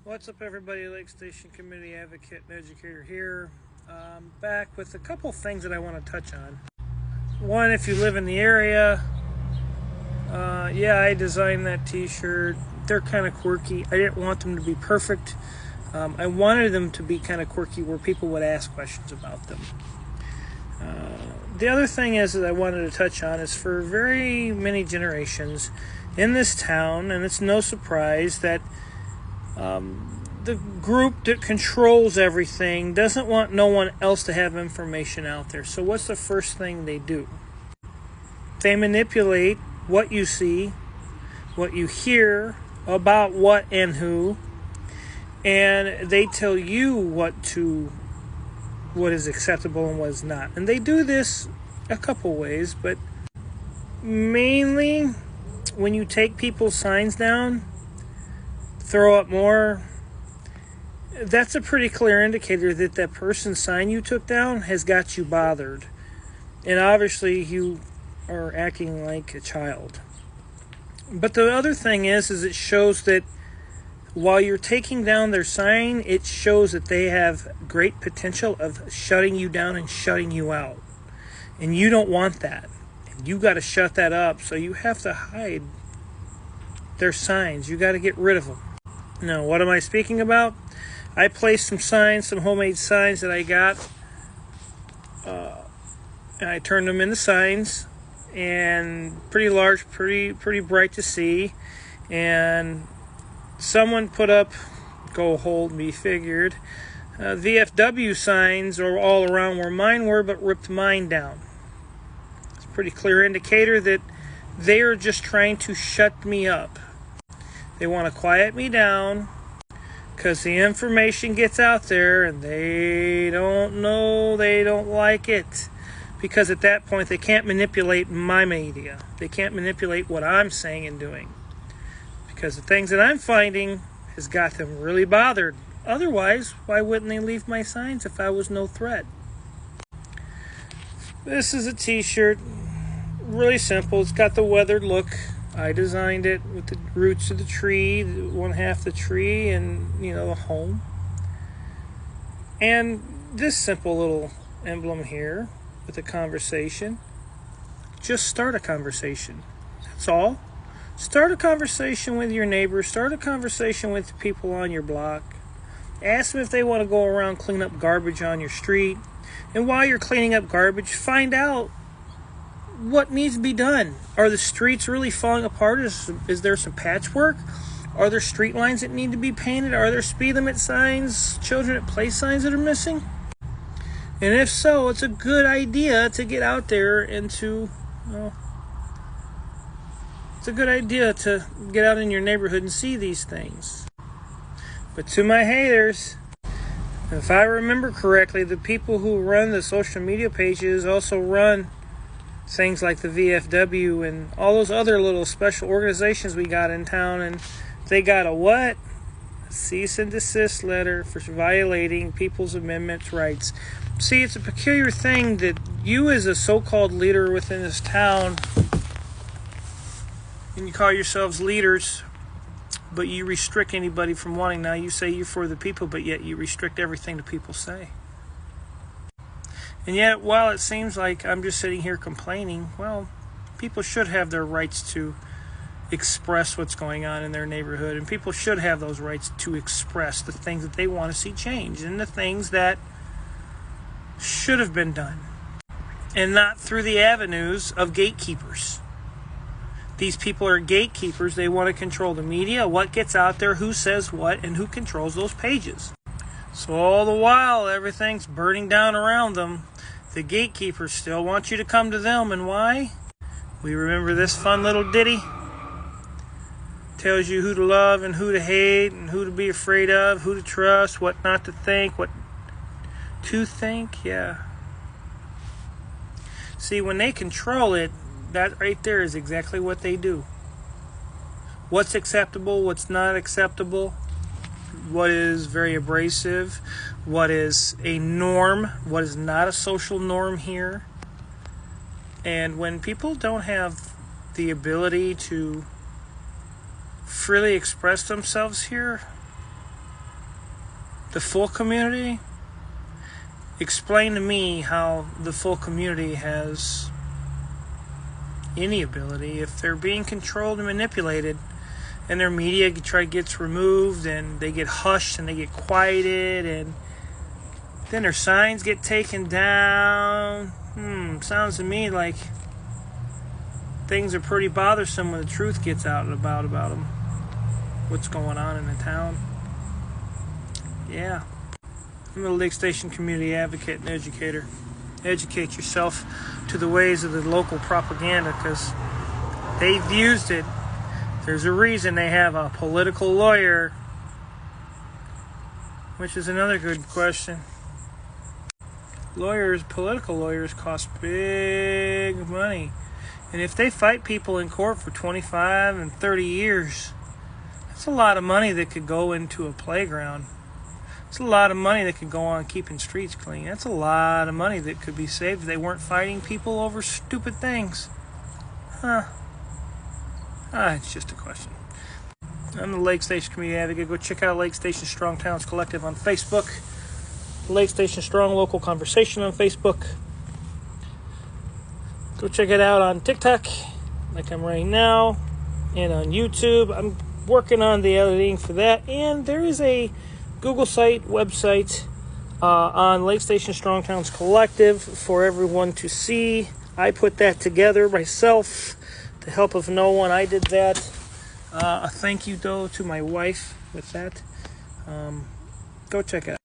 What's up, everybody? Lake Station Community Advocate and Educator here. Back with a couple things that I want to touch on. One, if you live in the area, I designed that t-shirt. They're kind of quirky. I didn't want them to be perfect. I wanted them to be kind of quirky where people would ask questions about them. The other thing is that I wanted to touch on is for very many generations in this town, and it's no surprise that the group that controls everything doesn't want no one else to have information out there. So what's the first thing they do? They manipulate what you see, what you hear, about what and who, and they tell you what is acceptable and what is not. And they do this a couple ways, but mainly when you take people's signs down, throw up more, that's a pretty clear indicator that that person's sign you took down has got you bothered. And obviously you are acting like a child. But the other thing is it shows that while you're taking down their sign, it shows that they have great potential of shutting you down and shutting you out. And you don't want that. And you got to shut that up, so you have to hide their signs. You got to get rid of them. Now, what am I speaking about? I placed some signs, some homemade signs that I got, and I turned them into signs, and pretty large, pretty bright to see. And someone put up, go hold me figured, VFW signs are all around where mine were, but ripped mine down. It's a pretty clear indicator that they are just trying to shut me up. They want to quiet me down because the information gets out there and they don't like it. Because at that point they can't manipulate my media. They can't manipulate what I'm saying and doing. Because the things that I'm finding has got them really bothered. Otherwise, why wouldn't they leave my signs if I was no threat? This is a t-shirt. Really simple. It's got the weathered look. I designed it with the roots of the tree, one half the tree, and, the home. And this simple little emblem here with a conversation. Just start a conversation. That's all. Start a conversation with your neighbors. Start a conversation with the people on your block. Ask them if they want to go around clean up garbage on your street. And while you're cleaning up garbage, find out what needs to be done. Are the streets really falling apart? Is there some patchwork? Are there street lines that need to be painted? Are there speed limit signs, children at play signs that are missing? And if so, it's a good idea to get out there and it's a good idea to get out in your neighborhood and see these things. But to my haters, if I remember correctly, the people who run the social media pages also run things like the VFW and all those other little special organizations we got in town, and they got a what? A cease and desist letter for violating People's Amendment rights. See, it's a peculiar thing that you as a so-called leader within this town, and you call yourselves leaders, but you restrict anybody from wanting. Now you say you're for the people, but yet you restrict everything the people say. And yet, while it seems like I'm just sitting here complaining, well, people should have their rights to express what's going on in their neighborhood, and people should have those rights to express the things that they want to see changed and the things that should have been done, and not through the avenues of gatekeepers. These people are gatekeepers. They want to control the media, what gets out there, who says what, and who controls those pages. So all the while, everything's burning down around them. The gatekeepers still want you to come to them. And why? We remember this fun little ditty. Tells you who to love and who to hate and who to be afraid of, who to trust, what not to think, what to think. Yeah. See, when they control it, that right there is exactly what they do. What's acceptable, what's not acceptable, what is very abrasive, what is a norm, what is not a social norm here. And when people don't have the ability to freely express themselves here, The full community? Explain to me how the full community has any ability if they're being controlled and manipulated, and their media gets removed, and they get hushed and they get quieted, and then their signs get taken down. Sounds to me like things are pretty bothersome when the truth gets out and about them. What's going on in the town? Yeah. I'm a Lake Station community advocate and educator. Educate yourself to the ways of the local propaganda, because they've used it. There's a reason they have a political lawyer, which is another good question. Political lawyers cost big money. And if they fight people in court for 25 and 30 years, that's a lot of money that could go into a playground. It's a lot of money that could go on keeping streets clean. That's a lot of money that could be saved if they weren't fighting people over stupid things. It's just a question. I'm the Lake Station Community Advocate. Go check out Lake Station Strong Towns Collective on Facebook. Lake Station Strong Local Conversation on Facebook. Go check it out on TikTok, like I'm right now, and on YouTube. I'm working on the editing for that, and there is a Google website on Lake Station Strong Towns Collective for everyone to see. I put that together myself, to help of no one. I did that. A thank you, though, to my wife with that. Go check it out.